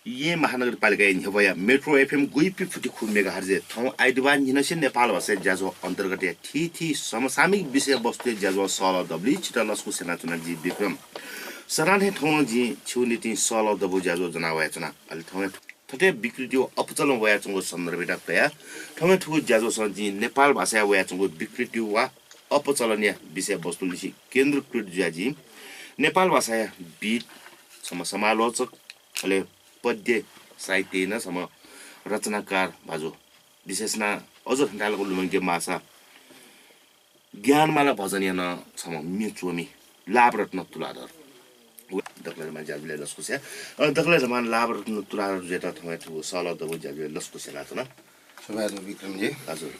ये महानगरपालिका Newa metro FM गुइपी फुटी खु मेगाहर्ज ठाउँ आइडवान हिनसे नेपाल भाषा ज्याजो अन्तर्गत या थी समसामयिक विषयवस्तु ज्याजो सल दब्ली चिटालसको सेना चुना जी विक्रम सराने ठाउँ जी छिउनीति सल दबु ज्याजो जनावायचना अलि ठाउँ थटे विकृति अपचल वयाचंगो सन्दर्भेटा तया ठाउँ ठुको ज्याजो जी नेपाल भाषा वयाचंगो विकृति वा अपचलनीय विषयवस्तु लिसी केन्द्रकृत ज्याजी नेपाल भाषा बीट समालोचक अले पद्य साहित्य न सम रचनाकार भाजो विशेषना अझ डालको लुमङ्गे माछा ज्ञानमाला भजनीय न सम मिचोमी लाभ रत्न तुलाधर दक्लरमा जाबले लस्को से दक्लरमा लाभ रत्न तुलाधर जेता थमे ठु सल दबु जाबले लस्को से लाछ न सबै विक्रम जी हजुर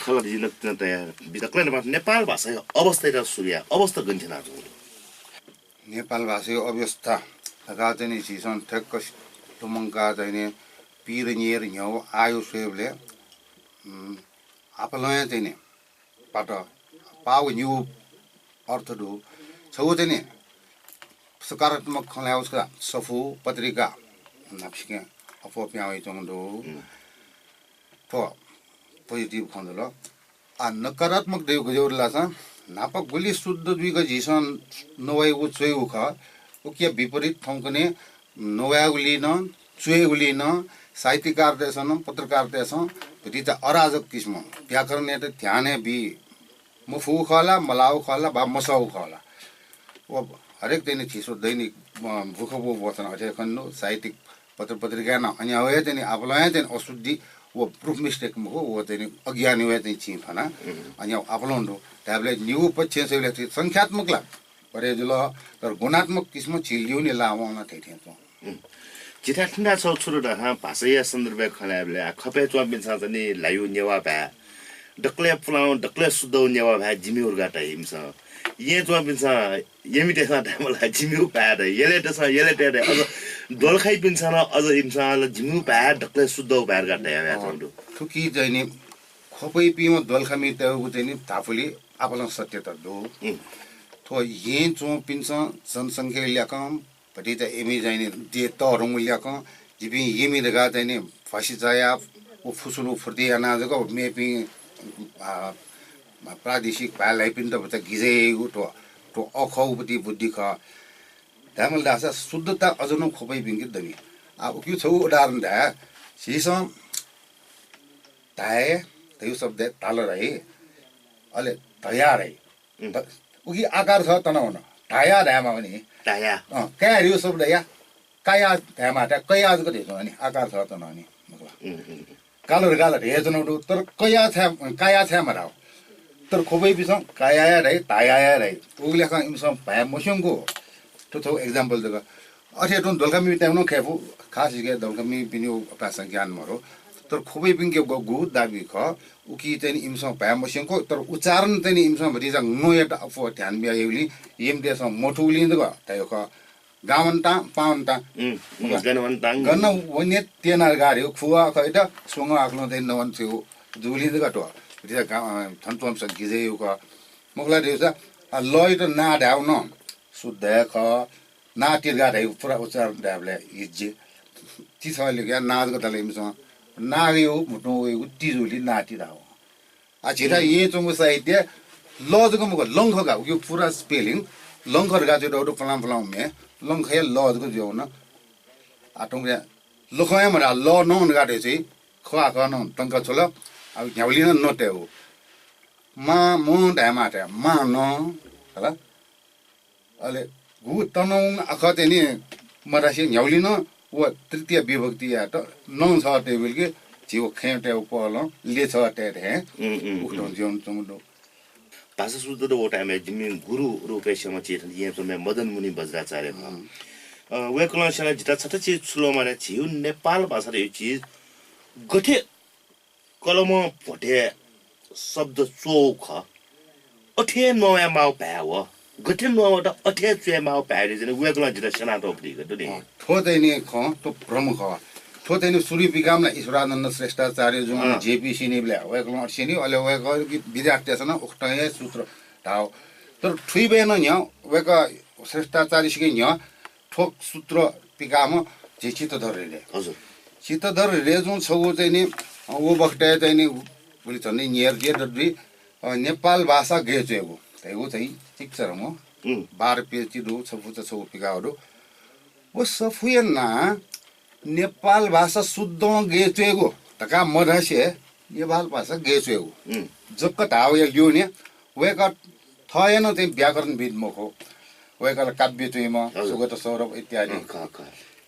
खलर जिल्ला तयार दक्लरमा नेपाल भाषा अवस्था र सूर्य अवस्था गन्थेना नेपाल भाषा अवस्था तका चाहिँ सिसन ठक्क तुमङ्का चाहिँ पिरनिएर ह्याउ आयो सेबले आपलय चाहिँ पाट पाउ न्यू अर्थ दु छौ चाहिँ सकारात्मक खलाउसका सफु पत्रिका नाप्सिके अफो प्याउ चंदो तो पोजिटिभ खन्दल आ नकारात्मक देउ गजौरला छ नापक गुली शुद्ध दुईको झिसन नवैगु चोइगु ख उकिया विपरीत ठाउँकने नवयागुली न चुएगुली न साहित्यकार देसन पत्रकार देसन भिता अराजक किस्म व्याकरण त ध्यान बि मुफु खला मलाउ खला बा मसाउ खला ओ हरेक दिन छिसो दैनिक भूखबो वचन अथे खन्नु साहित्यिक पत्रिका न अनि होय चाहिँ आपलाई चाहिँ अशुद्धि वो प्रूफ मिस्टेक मको वो चाहिँ अज्ञानी होय चाहिँ छि फना अनि आपलोन्डो ट्याब्लेट न्यू पछि सेले संख्यात्मक ला परे जुल तर गुणात्मक किस्म छिलियो नि लावना थेथे त जिता ठन्डा छ छुरु द हा भाषा सन्दर्भ खलाबले खपे चो बिनसा पनि लायु नेवा भा डक्ले फलाउ डक्ले सुदौ नेवा भा जिमी उर्गाटा हिमस ये चो बिनसा यमिटे सा टाइमला जिमी पा द येले त स येले त अझ दोलखाइ बिनसा न अझ हिमसा जिमी पा डक्ले सुदौ भा गाटा या चंदु थुकी जैनी खपै पिमा दोलखामी त उ चाहिँ ताफुली आपला सत्य त दो तो ये चो पिन्छ जनसंख्या ल्याकम पटी त एमी जाइने दे तहरङ ल्याकम जिबि यमी दगा चाहिँ फासी जाया ओ फुसुलु फुर्ती अनाजको मेपि प्रादेशिक भाइलाई पनि त गिजे तो अखौपति बुद्धि ख दामल दासा शुद्धता अजनो खोपै बिंगि दमी अब क्यु छौ उदाहरण दा सिस ताए त्यो शब्द ताल रहे अले तयार है उगी आकार छ तनाउन ढाया ढामा पनि ढाया क्या रियो शब्द या काया ढामा त कया जको देख्छ अनि आकार छ तनाउनी कालो गाला हे जनाउडु तर काया छ मराउ तर खोबै बिस काया रे ताया रे उगले ख इमसम भाया मोसमको तो एक्जाम्पल जगा अथे टन दलकमी टाइम खेफु खास के दलकमी पिनि भाषा ज्ञान मरो तर खोबै पिंके गु दाबी ख उकी चाहिँ इमसम भाया मोसमको तर उच्चारण चाहिँ इमसम भरि जा नोयट अफो ध्यान बियाउली यम देस मोठुली दग तयो ख गावन्ता पावन्ता गन वने तेना गार्यो खुवा खैत सोंग आक्लो चाहिँ नवन थियो जुली दग तो भिजा थन्तम स गिजेयो ख मगला देउसा लय त ना ढाउ न शुद्ध ख ना तिर्गा ढाइ पुरा उच्चारण ढाबले हिज्जे ती छले के नाज गतले इमसम नागयो मुटो तिजुली नाति दाओ आ छिटा ये चंगो साहित्य लजको मको लंखगा यो पूरा स्पेलिङ लंखर गाजो डो फलाम फलाम मे लंखय लजको जो न आटोंगे लखय मरा ल नन गाडे चाहिँ खवा खन टंक छोल अब न्याउलिन नटे हो मा मो ढामाटे मा न होला अले गु तनौ अखते नि मरासी न्याउलिन वो तृतीय विभक्ति या त नौ छ टेबल के जीव खेटे उपल ले छ टेट है उठो जीवन चंदो भाषा शुद्ध त ओ टाइम जिमी गुरु रूपेशमा चेतन यहाँ त मदन मुनि बज्राचार्य वे कलशला जिता छट चीज छुलो माने छिउ नेपाल भाषा रे चीज गठे कलम भटे शब्द चोख अठे नया माउ पाव गठे नवट अठे चुए माउ पारे जने वे कल जिता सेना त उपरि गतो नि थोदै नि ख तो प्रमुख थोदै नि सूर्य विकामला ईश्वरानन्द श्रेष्ठाचार्य जुन जेपीसी निले वे कल अर्सेनी अले वे विद्यार्थी छन उक्तय सूत्र ढाउ तर ठुइबे न न्या वे क श्रेष्ठाचार्य सिके न्या ठोक सूत्र पिकाम जे चित्तधर रे हजुर चित्तधर रे जुन छ ऊ चाहिँ नि ऊ बक्टे चाहिँ नि पुलिस भन्ने नियर जे दद्री नेपाल भाषा गेचेको त्यही ऊ चाहिँ ठिक छ र म 12 पेज दो छफुत छ पिकाहरू वो सफुयना नेपाल भाषा शुद्ध गेचेको तका मधेसे नेपाल भाषा गेचेको जक्क हाव या लियो ने वेका थयन चाहिँ व्याकरणविद मखो वेका काव्य चाहिँ म सुगत सौरभ इत्यादि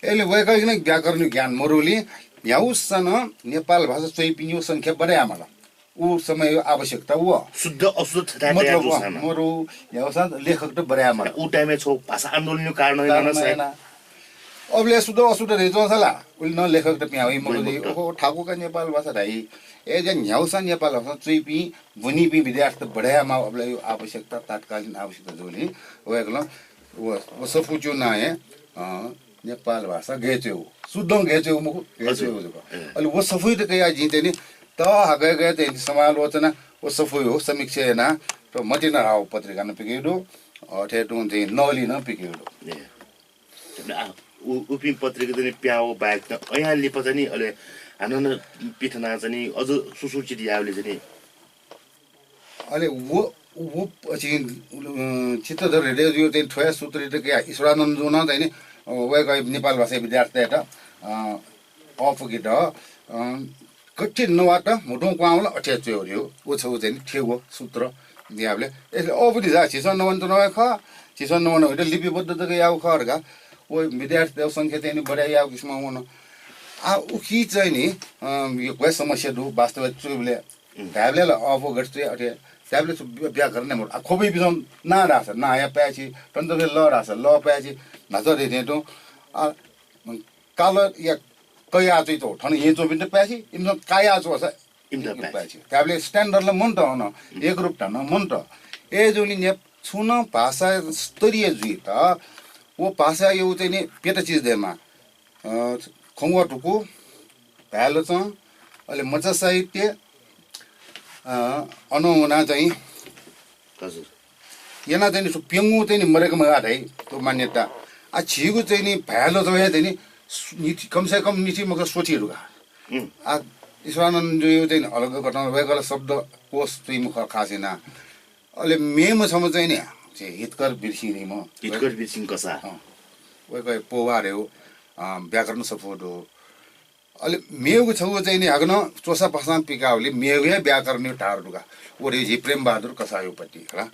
यसले वेका किन व्याकरण ज्ञान मरुली याउसन नेपाल भाषा चाहिँ पिन्यो संख्या बढाया मला ऊ समय आवश्यकता व शुद्ध अशुद्ध मतलब मरु याउसन लेखक त बढाया मला ऊ टाइममा छौ भाषा आन्दोलनको कारण होइन अबले शुद्ध अशुद्ध रेजो सला उल न लेखक त प्याउ मरुली ओहो ठाकुरका नेपाल भाषा राई ए जन याउसन नेपाल भाषा चाहिँ पि भुनी पि विद्यार्थी बढाया मा अबले आवश्यकता तात्कालीन आवश्यकता जोली वेगलो वो सफुचु नाए नेपाल भाषा गेच्यो शुद्ध गेच्यो मुखु गेच्यो अहिले वो सफुई त कया जिते नि त हगे गए त समालोचना वो सफुई हो समीक्षा हैन त मति न राव पत्रिका न पिकेडो अथे टु चाहिँ नली न पिकेडो उपिम पत्रिका चाहिँ प्याओ बाइक त यहाँ लिप चाहिँ अहिले हान पिठना चाहिँ अझ सुसूचित यावले चाहिँ अहिले वो वो पछि चित्तधर रेडियो चाहिँ ठोया सूत्र त के ईश्वरानन्द जुन चाहिँ नि वेग नेपाल भाषा विद्यार्थी त अफगिट कठिन नवाट मुटुङ क्वाउला अठ्याच्यो हो ऊ छ चाहिँ ठेगो सूत्र दियाबले यसले अबुदि जा छिसन नवन त नय ख छिसन नवन होइन लिपिबद्ध त याउ खरका ओ विद्यार्थी संख्या चाहिँ बढा याउ किसमा हुन आ उखी चाहिँ नि यो कोही समस्या दु वास्तविक चुबले ढाबले अफो गट्थे अठे ढाबले व्याकरण नै मोड खोबै बिजन ना रास ना या प्याची तन्तले ल रास ल प्याची नजर देतो काल या कया चाहिँ तो ठन ये जो बिन प्याची इमन काया जो छ इमन प्याची ढाबले स्ट्यान्डर्डले मन त हुन एक रूप त न मन त ए जोली ने छुन भाषा स्तरीय जुइ त वो भाषा यो चाहिँ नि पेटा चीज देमा खंगवा टुकु भ्यालो छ अहिले मचा साहित्य अनुना चाहिँ हजुर yana चाहिँ नि पेंगु चाहिँ नि मरेको मगाट है त्यो मान्यता आ छिगु चाहिँ नि भ्यालो चाहिँ चाहिँ नि नीति कम से कम नीति मग सोचिहरु आ ईश्वरानन्द जो चाहिँ अलग घटना वेगला शब्द कोष चाहिँ मुख खासेन अहिले मेम सम चाहिँ नि हितकर बिर्सिने म हितकर बिर्सिङ कसा वेगै पोवारे हो व्याकरण सपोर्ट हो अहिले मेगु छौ चाहिँ नि हगन चोसा पसा पिकाउले मेगु व्याकरण टारडुगा ओरे जी प्रेम बहादुर कसायोपट्टि होला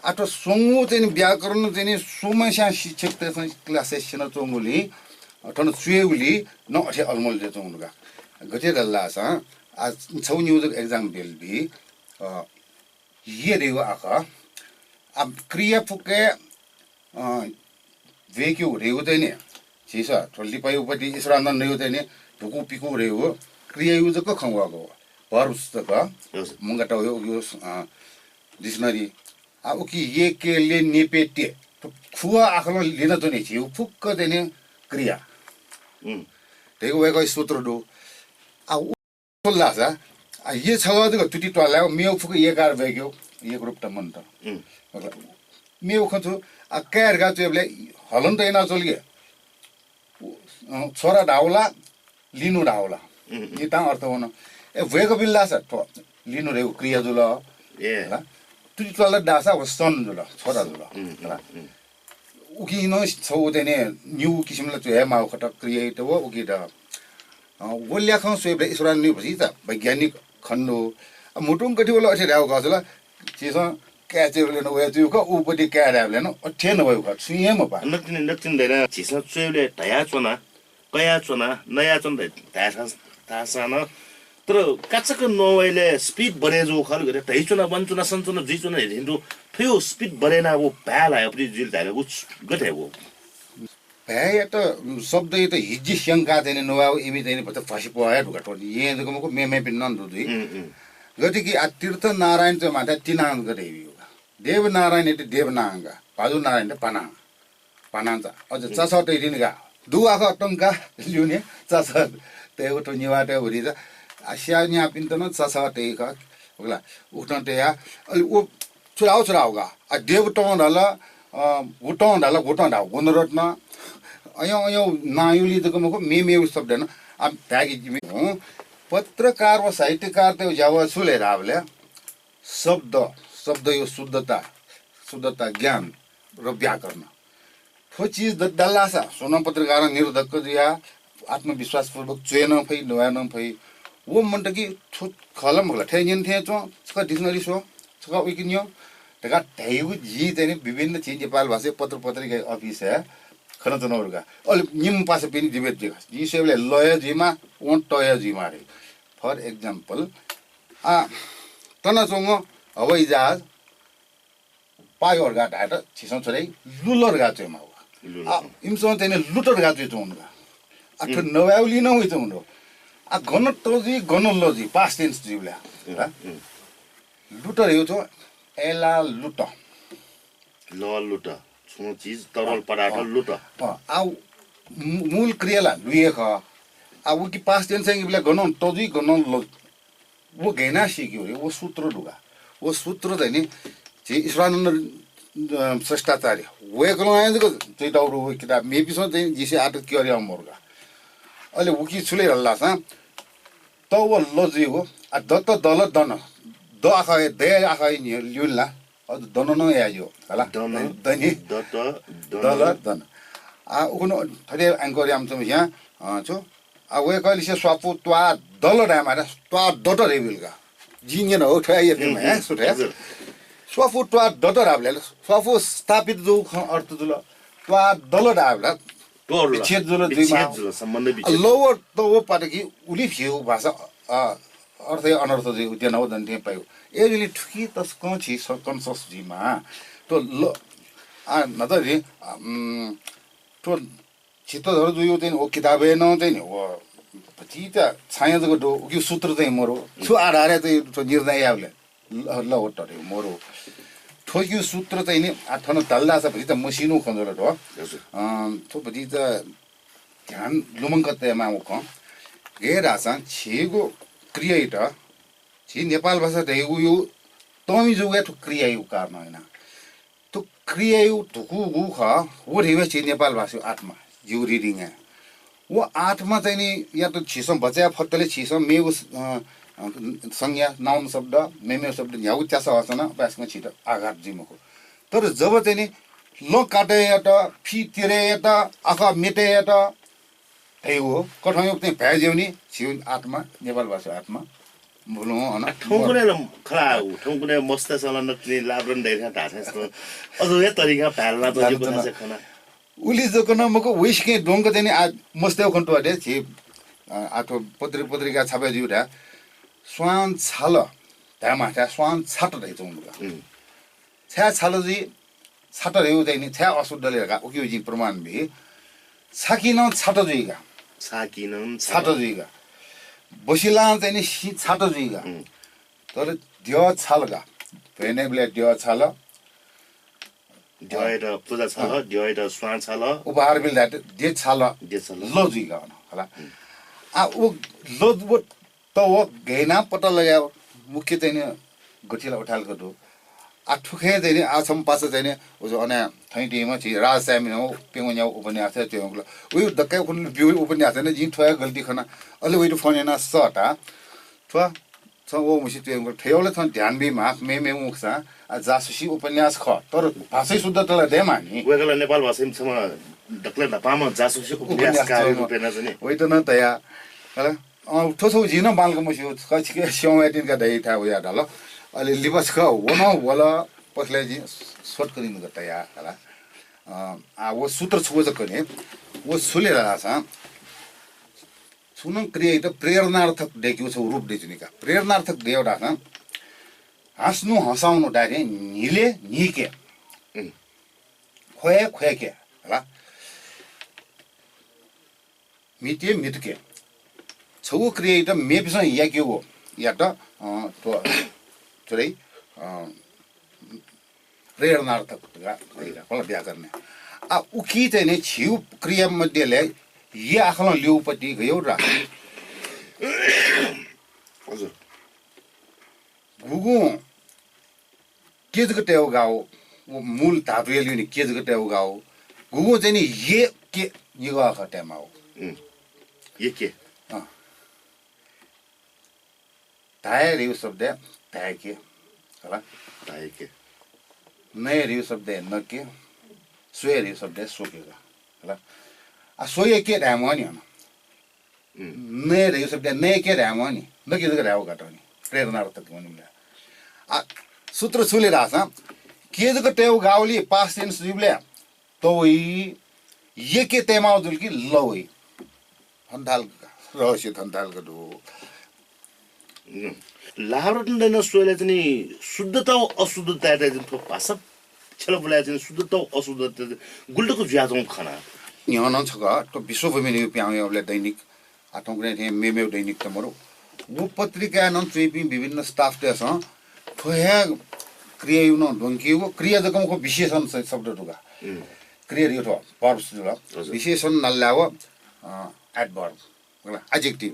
आटो सोंगु चाहिँ व्याकरण चाहिँ समस्या शिक्षक चाहिँ क्लासेस न चोंगुली ठन चुएउली न अठे अलमल जे चोंगुगा गते गल्ला छ आज छौ न्यूज एग्जाम बिल भी ये देव आका अब क्रिया फुके वेक्यु रेउ चाहिँ नि छिस ठल्ली पाइउपट्टि ईश्वरानन्द रेउ चाहिँ नि ढुकु पिकु रेउ क्रिया युज क खंगवाको भर पुस्तक मंगटा हो यो डिक्सनरी अब कि ये के ले नेपेटे खुवा आखलो लिन त नि छिउ फुक्क देने क्रिया तेको वेको सूत्र दो आ उल्ला छ आ ये छ त तुटी टला मेउ फुक एकार भेग्यो एक रूप त मन त मेउ खछु आ केयर गा चेबले हलन त एना चलगे छोरा ढाउला लिनु ढाउला ये ता अर्थ हुन ए वेको बिल्ला छ त लिनु रे क्रिया जुल ए तुटी टला दासा वसन जुल छोरा जुल उकी न छौ देने न्यू किसिमले चाहिँ माउ खट क्रिएट हो उकी द वल्या खं सोबे ईश्वरन नि भसी त वैज्ञानिक खण्डो मुटुङ कति बेला अठे राउ गसला चिस क्याचेरले न वेजु क उपटि क्याराले न अठे न भयो ख सुये म पा नकिन नकिन देना चिस चुएले तया चोना कया चोना नया चोन तासा न तर काचक नोवेले स्पीड बढे जो खल गरे तै चोना बन चोना सन चोना जी चोना हिन्दु थियो स्पीड बढेना वो भ्याल आयो पनि जिल धाले उच गथे वो भ्या त शब्द त हिज्जी शंका देने नोवा इमी देने पत फासी पोया ढुका टो ये दको मको मे पिन नन दुई गति कि तीर्थ नारायण चाहिँ माता तिनाङ गरे योगा देव नारायण एते देवनांगा पादु नारायण पाना पानान्छ अझ चसटै दिनगा दुआको टंका लिउने चस तेको तो निवाटे भरि त आसिया न्या पिन त न चसटै क होला उठ्न त या अलि ओ चुराउगा आ देव टोन हला घुटोन हला घुटोन ढाउ गुणरत्न अयो नायुली तो को मेमेउ शब्द न अब त्यागी पत्रकार व साहित्यकार ते जावा सुले रावले शब्द यो शुद्धता ज्ञान र व्याकरण ठो चीज दल्लासा सोना पत्रकार निरोधक दिया आत्मविश्वास पूर्वक चेन फै नयान फै वो मंट की खलम होला ठेजिन थे चो छका डिक्सनरी सो छका विकिन्यो तका दैव जी चाहिँ विभिन्न चीज नेपाल भाषा पत्र पत्रिका अफिस है खन जनहरुका अलि निम पासे पनि डिबेट दिगा जी सेबले लय जिमा वन टय जिमा रे फर एक्जाम्पल तनचोंग हवाई जहाज पायोरगा ढाट छिसौं छोरै लुलरगा चेमा इमसो चाहिँ लुटर गा चाहिँ उनका आठो नवाउली न होइ उनो गणतोजी गणलोजी पास्ट टेन्स जिउला लुटर यो छ एला लुट ल लुट छो चीज तरल पदार्थ लुट मूल क्रियाला लुएख अब कि पास्ट टेन्स चाहिँ गणतोजी गणलो वो घेना सिक्यो रे वो सूत्र ढुगा वो सूत्र चाहिँ नि ईश्वरानन्द श्रेष्ठाचार्य वेकलको चाहिँ दाउरो किताब मेपिसो चाहिँ जिसे आट क्योरे अमरगा अहिले उकी छुले हल्ला छ त वो लजी हो दत्त दल दन द आखा दे आखा नि ल्युला अ दन न यायो हला दनि दत्त दल दन उकुन थरे एंकर आम छ यहाँ छु वे कहिले से स्वापु त्वा दल डामारा त्वा दत रेबिलगा जिन्यन हो ठया तेमा सुठे स्वाफु त्वा दत राबले स्वाफु स्थापित जो अर्थ जुल त्वा दल डाबला विच्छेद जुल दुईमा सम्बन्ध विच्छेद लोवर त वो पाटकी उली फिउ भाषा अर्थ अनर्थ जे उद्यान हो दन्ते पायो एजली ठुकी तस कछि कन्सस जिमा तो ल न त रे तो चित्तधर जो यो चाहिँ ओ किताबे न चाहिँ हो पछि त छाया जको दो यो सूत्र चाहिँ मोरो छु आधारे चाहिँ तो निर्णय आवले ल होटरे मोरो ठोक्यो सूत्र चाहिँ नि आठन दल्ला छ पछि त मसिनो खन्जल हो तो पछि त ध्यान लुमङ्कतेमा उक गेरासा छेगो क्रिएटर छि नेपाल भाषा देगु यो तमी जुगे ठु क्रिया यो कारण हैन तो क्रिया यो ठुकु गु ख वो रेवे छि नेपाल भाषा आत्मा जिउ रिडिङ है वो आत्मा चाहिँ नि या त छिसम बचा फत्तले छिसम मेउ संज्ञा नाउन शब्द मेमे शब्द न्याउ च्यास हसन पासमा छिट आघात जिमको तर जब चाहिँ नि ल काटे त फी तिरे त आखा मेटे त त्यही हो कठौँ चाहिँ भ्याजेउनी छिउ आत्मा नेपाल भाषा आत्मा बोलौँ हैन ठौकुने खला ठौकुने मस्त चलन नि लाब्रन दैथा ताछस्तो अझै तरिका पाल्ला त यो बनासे खना उली जको नमको विस्के डोंग चाहिँ आज मस्ते खन्टो अडे छि आठो पत्रिका छापे जुडा स्वान छाल धामाठा स्वान छाट रहेछ उनका छ्या छाल जी छाट रेउ चाहिँ नि छ्या अशुद्धले का उक्यो जी प्रमाण भे छाकिन छाट जुइगा छाकिन छाट जुइगा बसिला चाहिँ नि छाट जुइगा तर द्य छालगा भेनेबले द्य छाल ड्यएर पूजा छल ड्यएर स्वान छल उपहार मिल्दा दे छाल लजिगा होला उ लज वो त वो घेना पत्ता लगायो मुख्य चाहिँ नि गठिला उठालको दो ठुखे चाहिँ नि आछम पास चाहिँ नि उजो अने थैटीमा छि राजसामी हो पेङन्या उपन्यास छ त्यो उयो दक्कै कुन बिउ उपन्यास हैन जि ठया गल्ती खना अलि उयो फोनेना सटा ठ्वा छ ओ मुसी त्यो ठेउले थन ध्यान बि माफ मे मुखसा जासुसी उपन्यास ख तर भाषै शुद्ध तले दे मानी वेगला नेपाल भाषामा दक्ले नपामा जासुसी उपन्यास कार्य रूपमा चाहिँ वइ त न तया हैन ठोसो जिन बालको मुसी कछिके स्याउटिनका दै था उया ढल अलि लिबस ख हो न होला पसले जि शॉर्ट करिनु गता या होला वो सूत्र छुओ जकने वो सुले रासा सुनम क्रिएट प्रेरणार्थक देख्यो छ रूप देजुनिका प्रेरणार्थक देउडा न हाँस्नु हँसाउनु डारे निले निके खोए खोएके होला मिटे मिटके छौ क्रिएट मेपिस याक्यो हो या त तो थोरै प्रेरणार्थक होला व्याकरण उकी चाहिँ नि छिउ क्रिया मध्येले ये आखला लिउपट्टि गयो र हजुर गुगु केजको टेउ गाउ मूल धातु लिउने केजको टेउ गाउ गुगु चाहिँ नि ये के 이거 그 때마오 예케 다에 리우 सबदे 다에के होला 다에케 नए रिउ शब्द नके सोए रिउ शब्द सोकेगा होला आ सोए के ध्यान हो नि हन नए रिउ शब्द नए के ध्यान हो नि नके जग राव गटनी प्रेरणा अर्थ को नि आ सूत्र सुले रासा के जग टेउ गाउली पास्ट टेंस जुबले तो ई ये के तेमा जुल की लई हन्दाल रहस्य हन्दाल गदो लाहरटन सोयले चाहिँ शुद्धता अशुद्धता चाहिँ थो भाषा छल बोला चाहिँ शुद्धता अशुद्धता गुल्टको ज्याजों खाना यहाँ न छगा तो विश्वभूमि ने प्याउ अबले दैनिक आठौंकने थे मेमेउ दैनिक तमरो वो पत्रिका न चेपी विभिन्न स्टाफ ते छ थोया क्रिया युन ढोंकी वो क्रिया जकम को विशेषण शब्द दुगा क्रिया यो थो वर्ब्स दुगा विशेषण नल्लाव एडवर्ब होला adjective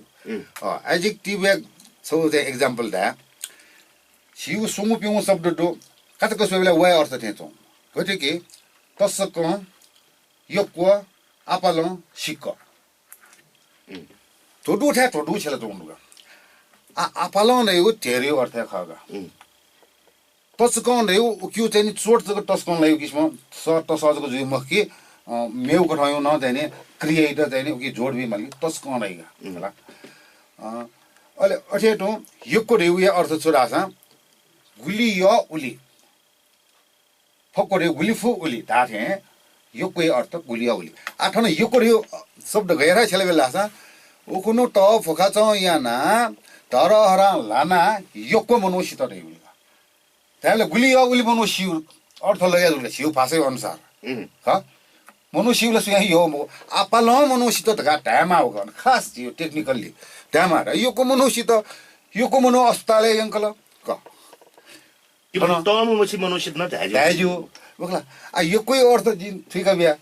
adjective so they example दा छिउ सुंगु पिउ शब्द दो कतको सोबेला वे अर्थ थेचौ गतिके तसक यक्व आपाल सिक तोडु ठ्या तोडु छला तोडुगा आ आपाल नै हो तेरियो अर्थ खगा तसक नै हो क्यु चाहिँ चोट जको तसक लाई किसम स तसजको जुइ मखि मेउ कठायो न चाहिँ क्रिएटर चाहिँ कि जोड बि मालि तसक नैगा होला अहिले अठेटो यको रेउया अर्थ छोरासा गुली य उली फको रे गुली फु उली दाथे यको अर्थ गुली य उली आठन यको रे शब्द गएर छले बेलासा उकुनो त फोखा छ याना तर हरा लाना यको मनोसित रे उली त्यसले गुली य उली मनोसिउ अर्थ लगाए सिउ भाषा अनुसार ह मनुष्यले चाहिँ यो आपाल मनुष्य त घाटामा हो गन खास यो टेक्निकली टामा र यो को मनु अस्पताल अंकल क किन तम मछि मनुष्य न दाजु बखला आ यो कोही अर्थ जिन ठीक बिया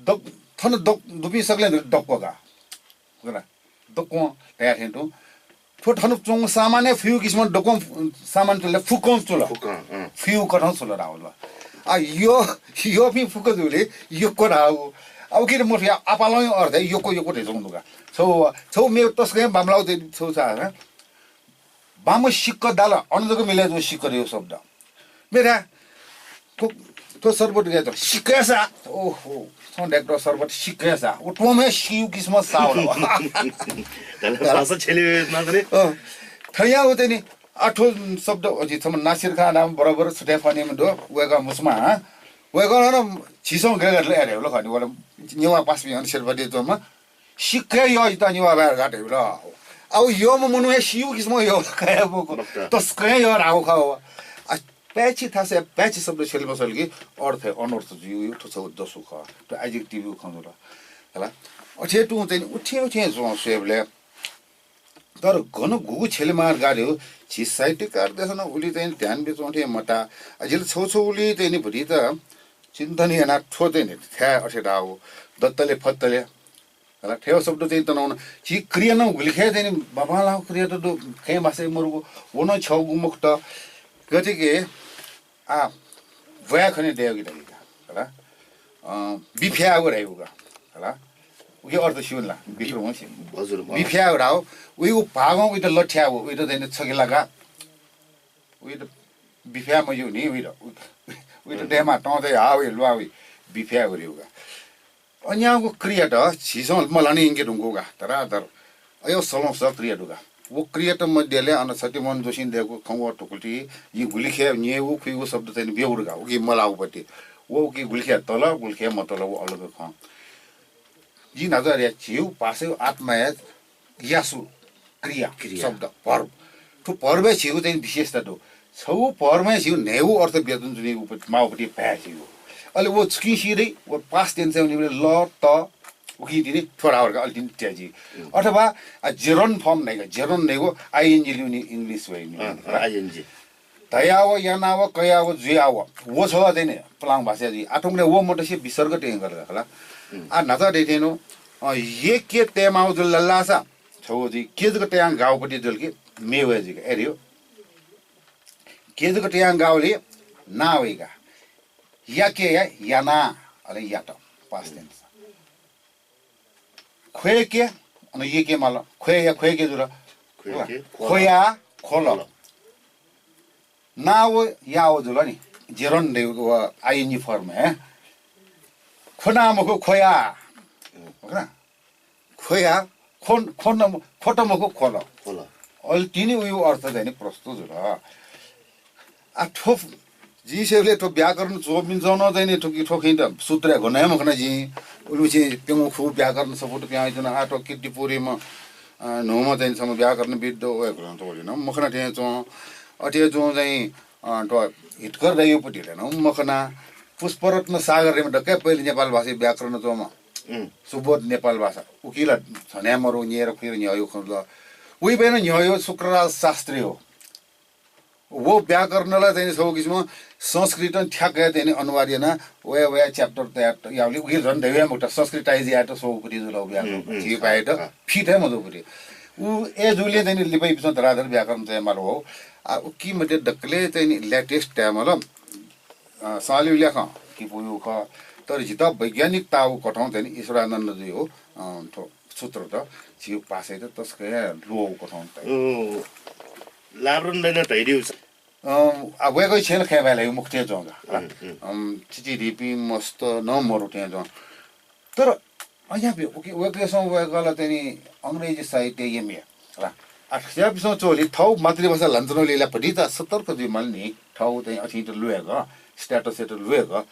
दक थन दक दुबी सकले दक्का बखला दक्को तयार हेटु थो थन चोङ सामान्य फ्यु किस्म दक्को सामान चले फुकौं चला फ्यु कठौ चला रावल आ यो भी फुक जुले यो को राउ अब के म आपालै अर्थ यो को धेजौनुगा छौ मे तस्कै बामलाउ दे छौ सा बाम सिक्क दाल अनुजको मिले जो सिक्क रे शब्द मेरा तो सरबट गए तो सिक्केसा ओहो सन डाक्टर सरबट सिक्केसा ओ टोमे सिउ किस्म साउल भाषा छेले मात्रै थया होते नि आठो शब्द अझै सम्म नासिर खान नाम बराबर स्टेफानी में दो वेगा मुसमा वेगा न छिसौ गरे अरे ल खनि वाला नेवा पास में अनसर बदे तो म सिक्के यो त नेवा बार गाटे ल अब यो म मनु सिउ किस्म यो काय बोको तस्कै यो राउ खाओ पैची था से पैची शब्द छेल मसल की अर्थ अनर्थ जिउ यो ठो छ दसु ख त एडजेक्टिभ खनु र होला अठे टु चाहिँ उठे जो सेबले तर घन गुगु छेले मार गाड्यो छि साहित्यकार देसन उली चाहिँ ध्यान बेचौठे मटा अझिल छौ उली चाहिँ नि भरि त चिन्तनी हैन ठोते नि थ्या अठेटा हो दत्तले फत्तले होला ठेव शब्द चाहिँ तनाउन छि क्रिया न गुलिखे चाहिँ बाबाला क्रिया त खे भाषा मरुको वन छौ गुमुक्त गतिके आ वया खने देउगी दलिका होला बिफ्या गराइउगा होला उके अर्थ सिउला बिफ्रो मछि हजुर बिफ्या गराउ उइ भागौ उइ त लठ्या हो उइ त देने छगेलागा उइ त बिफ्या मयु नि उइ त डेमा टौदै हाउ लुआ उइ बिफ्या गरिउगा अन्याको क्रिया त छिसौ मलानी इंगे ढुंगोगा तरातर अयो सलौ स क्रिया दुगा वो क्रिया त मध्यले अन सति मन जोसिन देको खंगो टुकुटी यी गुलिखे न्येउ खुइगो शब्द चाहिँ बेउरगा उकि मलाउपटी वो कि गुलिखे तल गुलिखे मतल वो अलग ख जी नजर या छिउ पासे आत्मा यासु क्रिया शब्द पर्व तो पर्व छिउ चाहिँ विशेषता दो छौ पर्व छिउ नेउ अर्थ व्यजन जुनि माउपटी पाछिउ अहिले वो स्किसिरै वो पास्ट टेन्स चाहिँ ल त उकि दिने छोराहरुको अल्टिन त्याजी अथवा जेरन फर्म नैगा जेरन नैगो आइएनजी लिउने इंग्लिश वे आइएनजी तयाव यानाव कयाव जुयाव वो छ दिने प्लाङ भाषा जी आठौंले वो मोटसे विसर्ग टेङ गरेर होला आ नता देथेनो ये के तेमाउ जुल लल्लासा छौ जी के जको ट्याङ गाउँपटी जुल के मेवेजी के एरियो के जको ट्याङ गाउँले नावेगा या के याना अले यात पास्ट टेन्स खोए के अनि ये के माल खोए या खोए के जुरा खोया खोल ना वो या वो जुला नि जेरन दे वो आईएनजी फॉर्म है खोना मको खोया ओके खोया खोन खोन खोटो मको खोल अहिले तिनी उयो अर्थ चाहिँ नि प्रस्तुत जुला आ ठोप जिसेले तो व्याकरण चोबिन जन चाहिँ ठोकी ठोकी त सूत्र घनाय मखना जी उलुची पेंगु खु व्याकरण सपोर्ट प्याइ जन आटो किटिपुरी म नोमा चाहिँ सम व्याकरण विद्ध ओय गर्न त होइन मखना थे चो अटे जो चाहिँ तो हिट गर्दै यो पटि हैन मखना पुष्परत्न सागर रे डकै पहिले नेपाल भाषा व्याकरण चोमा सुबोध नेपाल भाषा उकिला छन्यामरो निएर फिर न्यायो खल उही बेन न्यायो शुक्रराज शास्त्री हो वो व्याकरणलाई चाहिँ सबै किसिममा संस्कृत ठ्याक्कै चाहिँ अनिवार्य न वे वे च्याप्टर त याले उही झन् धेरै मोटा संस्कृताइज या त सोपुरी जुल व्याकरण जी पाए त फिट है मधुपुरी उ ए जुले चाहिँ लिपै बिच धराधर व्याकरण चाहिँ मारो हो आ कि मते डकले चाहिँ लेटेस्ट टाइमल सालिउ लेख कि पुयो ख तर जित वैज्ञानिकता कठाउँ चाहिँ ईश्वरानन्द जी हो सूत्र त जिउ पासै त तस्कै लो कठाउँ त लाब्रन दैन तैरिउ अब वेगै छेन खेबाले मुक्ते जोंगा चिची रिपी मस्त न मरु थे जो तर अया बे ओके वेगै सम वेगला तेनी अंग्रेजी साहित्य यमे ला अक्षर बिसो चोली थौ मातृभाषा लन्चनो लेला पढी त 70 को जी मल्नी थौ चाहिँ अथि त लुएगा स्ट्याटस सेट लुएगा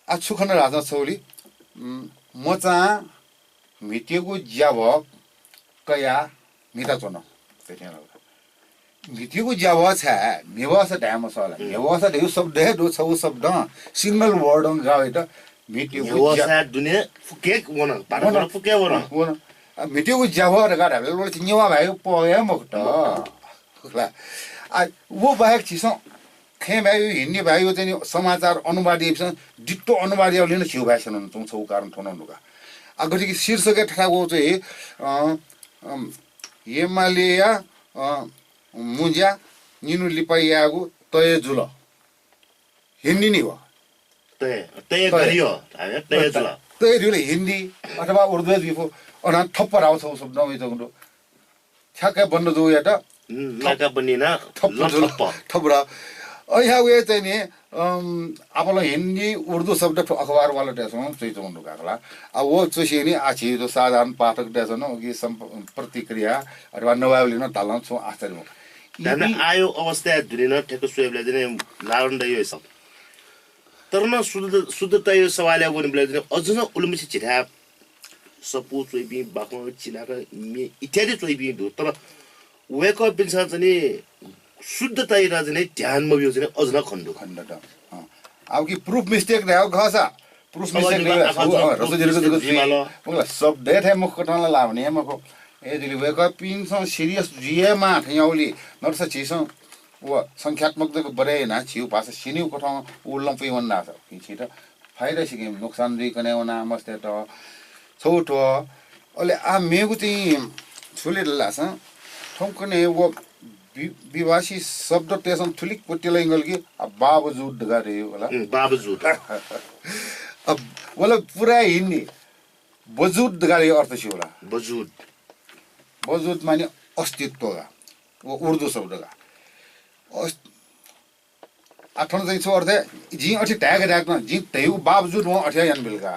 आ सुखन राजा चौली मचा मितेको ज्याव कया मिता चोन त्यतिना मितिको ज्यावा छ नेवा छ ड्याम सला नेवा छ देउ शब्द है दो छ शब्द सिंगल वर्ड on जावे त मितिको ज्यावा दुनिया फुके वन पारा फुके वन मितिको ज्यावा र गाडा ल नेवा भयो पया मकट ला आ वो बाहेक छिस खे भयो हिन्दी भयो चाहिँ समाचार अनुवाद छ डिट्टो अनुवाद लिन छिउ भाषण हुन्छ छौ कारण थोन नुगा अगति कि शीर्षक ठगाको चाहिँ यमालेया मुजा निनु लिपाइयागु तय जुल हिन्दी नि हो तय गरियो तय जुल तय जुल हिन्दी अथवा उर्दू बिफो अना थप्पर आउँछ शब्द नमै जगुndo ठ्याक्कै बन्द जो या त लाका बनिना थप्पर अया वे चाहिँ नि आपला हिन्दी उर्दू शब्द अखबार वाला टेसन चाहिँ जगुndo काला अब वो चाहिँ नि आछि जो साधारण पाठक टेसन कि प्रतिक्रिया अथवा नवावलिन तालन छ आश्चर्य dan ayo अवस्था दुनिन ठेको सुएबले चाहिँ लाउन दै सब तर न शुद्धता यो सवाल आउने बेला चाहिँ अझ न उलुमिसी छिटा सपु चोइबी बाको चिलाका इत्यादि चोइबी तर वेक अप बिन्छ चाहिँ शुद्धता यो चाहिँ ध्यानमा यो चाहिँ अझ न खण्ड त अब कि प्रुफ मिस्टेक रह्यो खसा प्रुफ मिस्टेक रह्यो रसो सब देथे मुख कटन लाउने मको ए दिली वेक अप पिन्छ सिरियस जिएमा ठ्याउली नर्स छिस वो संख्यात्मक जको बरे ना छिउ भाषा सिनिउ कठौ उल्लम पि वन्ना छ किछि त फाइदा सिके नुकसान दुई कने वना मस्ते त छोटो अले आ मेगु चाहिँ छुले लास ठौकने वो विवासी शब्द टेसन थुलिक पट्टिला इंगल कि बावजुद गरे होला बावजुद अब वाला पूरा हिन्दी वजुद गरे अर्थ छ होला वजुद वजुद माने अस्तित्व का वो उर्दू शब्द का आठन चाहिँ छ अर्थ जी अठी ट्याग राख्न जी त्यही बावजुद म अठी यान बिलका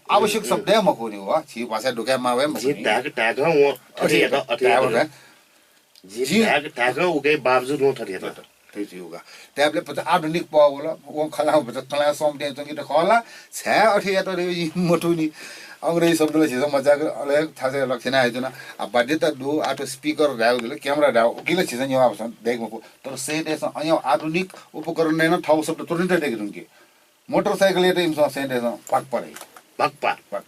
आवश्यक शब्द है मको नि हो छि भाषा ढुका मावे जी ट्याग हो अठी अठी जी ट्याग उके बावजुद म थरी त त्यही छ होगा ट्याबले पछ आधुनिक पावला वो खला पछ तला समते त कि त खला छ अठी या त मटुनी अंग्रेजी शब्दले छिस मजाक अलग थाहा लक्षण आइजन अब बाध्यता दु आटो स्पीकर राउ क्यामेरा राउ किले छिस नि अब देखमको तर सेन्टेन्स अया आधुनिक उपकरण नै न ठाउँ शब्द तुरन्तै देखिरहन् कि मोटरसाइकल एटा इमस सेन्टेन्स पाक परे पाक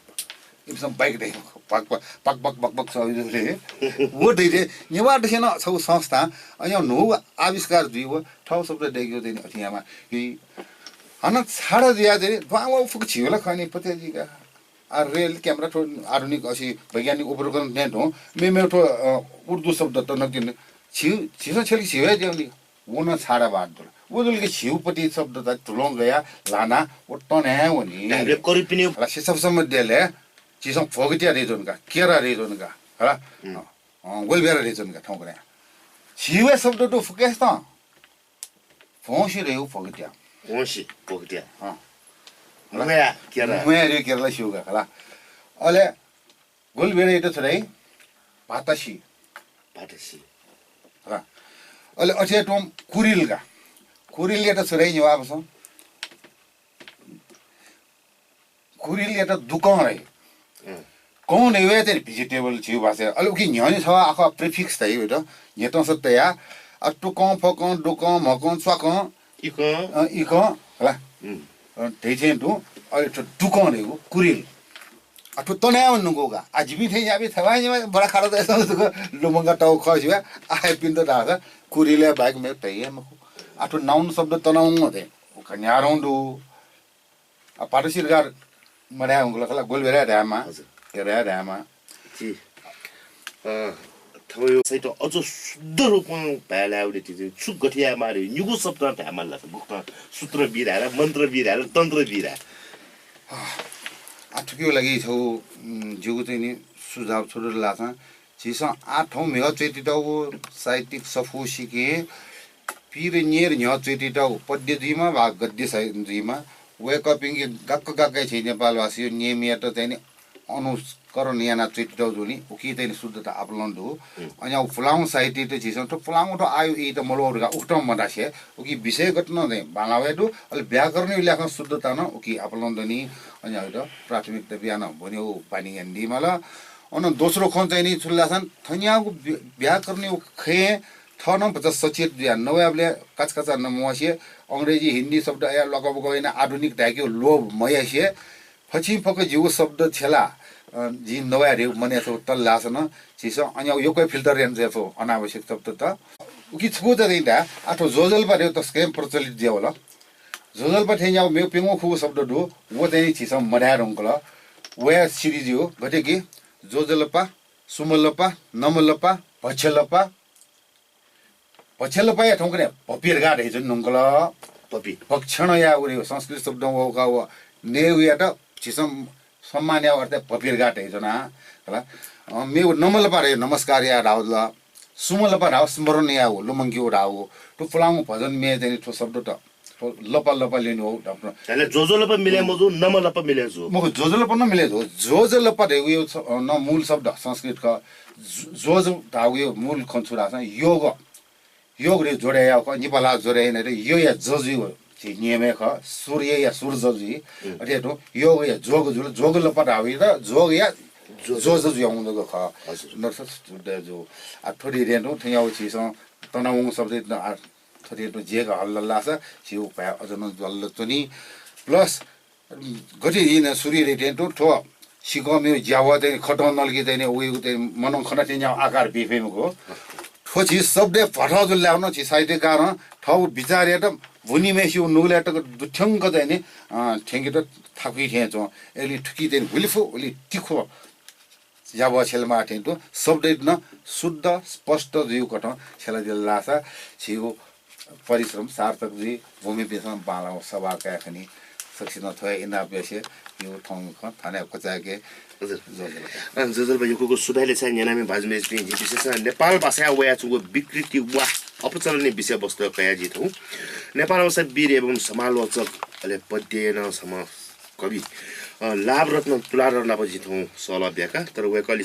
इमस बाइक देखमको पाक पक सजिले वो दैले नेवा देखेन छौ संस्था अया नो आविष्कार दुई हो ठाउँ शब्द देखियो दिन अथियामा कि हन छाडा दिया दे बावा फुक छिहोला खनि पतेजी का आ रेल कैमरा थो आधुनिक असी वैज्ञानिक उपकरण ने तो मे तो उर्दू शब्द तो नकिन छिउ छिस छेली छिवे जेली वना छाडा बात उजुलके छिउपट्टि शब्द त ठुलो गया लाना ओट्टने हो नि हामीले करिपिने ला सिसबसम्म देले चिसं फोगटिया रेजोनका केरा रेजोनका हला गोलबेरा रेजोनका ठाउँको छिवे शब्द तो फुकेस त फोंसी रेउ फोगटिया फोंसी फोगटिया नया केरा नया रे केरा शिउगा हला अले गोलबेरा एतो छरै भातासी हला अले अठे टोम कुरिलगा कुरिल एतो छरै नि वाबस कुरिल एतो दुकान रे कौन है वे तेरे वेजिटेबल छिउ भाषा अले उकी न्यानी छ आखा प्रिफिक्स त यो त नेतो सत्तया अटुकं फकं दुकं मकं स्वाकं इकं हला तेछे टु अले त दुकं रे कुरिल अटु तने भन्नुकोगा आज भी थे याबी थवा नि बडा खाडो त यसो लुमंगा टाउ खसिबा आए पिन त दासा कुरिले बाइक मे तय मको अटु नाउन शब्द तनाउङ थे कन्यारौंडु आ पाटसिरगार मड्या हुँगला खला गोलबेरा ड्याममा केरा ड्याममा जी थयो सहित अझ शुद्ध रूपमा भ्यालाउडे थियो छु गठिया मारे युगो शब्द ढ्यामल लाग्छ बुक्न सूत्र बिराएर मन्त्र बिराएर तन्त्र बिरा आठुको लागि छौ जुगु चाहिँ नि सुझाव छोडेर लाग्छ छिस आठौं मेगा चेटिटाउ साहित्यिक सफु सिके पिर नियर न्य चेटिटाउ पद्य दिमा वा गद्य साहित्यमा वेकअपिङ गक्क गक्कै छ नेपालवासी नियमित चाहिँ नि अनुकरण याना चेटिटाउ जुनी उकी चाहिँ शुद्धता अपलन्डु अनि फुलाउ साहित्य त छिस त फुलाउ त आयु इ त मलोरगा उठम मदासे उकी विषयगत न चाहिँ बांगावेदु अल व्याकरण लेख शुद्धता न उकी अपलन्डनी अनि त प्राथमिकता बिहान भन्यो पानी गन्दिमल अन दोस्रो खन चाहिँ नि छुल्लासन थन्याको व्याकरण खे थन 50 सचेत बिहान नवाबले कचकचा नमवासे अंग्रेजी हिन्दी शब्द या लगबग हैन आधुनिक ढाक्यो लोभ मयासे फछि फक जीव शब्द छेला जी नवा रे मने छ तल्लासन छिस अनि यो कोही फिल्टर रेन जेफो अनावश्यक शब्द त उकी छु त दिँदा आठो जोजल पारे त स्केम प्रचलित जे होला जोजल पथे याउ मे पेंगो खु शब्द दु वो चाहिँ छिस मड्या रंगल वे सिरिज हो गटे कि जोजलपा सुमलपा नमलपा भछलपा भछलपा या ठौकने पपिर गाड हे जुन नंगल पपि पक्षण या उरे संस्कृत शब्द हो का नेउ या त छिसम सम्मान या अर्थ पपिर गाड हे जना हला मे नमलपा रे नमस्कार या राउला सुमलपा राउ स्मरण या हो लुमंग्यो राउ तो फलाङ भजन मे चाहिँ ठो शब्द त लपा लपा लिनु हो आफ्नो हैन जोजोलपा मिले मजु नमलपा मिले जो म जोजोलपा न मिले जोजोलपा रे उयो न मूल शब्द संस्कृत का जोजो धाउ मूल खन्छुरा छ योग योग रे जोडे या क नेपाला जोडे न रे यो या जजु छि नियमे ख सूर्य या सूर्यजी अरे तो योग या जोग जुल जोगलपा धाउ र जोग या जोजो याउँदो ख नर्स जो आ थोडी रेनो थ्याउ छि स तनाउ शब्द थोडी तो जेगा हल्ला छ छिउ पाए अजन जल्ल चनी प्लस गति इन सूर्य रे टेन्टो ठो सिगमे ज्यावा चाहिँ खटन नल्की चाहिँ उयो चाहिँ मनन खना चाहिँ आकार बिफेमको ठोछि शब्द फटा जुल ल्याउन छि साहित्यकार ठौ विचार त भुनी मेसिउ नुले त दुठ्यंग चाहिँ नि ठेंगे त थाकी थेचो एली ठुकी चाहिँ हुलिफो ओली तिखो ज्यावा छेलमा टेन्टो शब्द न शुद्ध स्पष्ट जिउ कठ छेला जिल्लासा छिउ परिश्रम सार्थक जी भूमि पेशा बाला सभा का खनी सक्सिन थय इना बेसे यो ठाउँ ख थाने कचाके जोजल भाइको सुधाइले चाहिँ नेनामे भाजमेज पनि विशेष नेपाल भाषा वया चुगो विकृति वा अपचलनीय विषय वस्तु कया जित हूं नेपाल भाषा वीर एवं समालोचक अले पद्यन सम कवि लाभ रत्न तुलाधर नाप जित हूं सहलह ब्याका तर वे कलि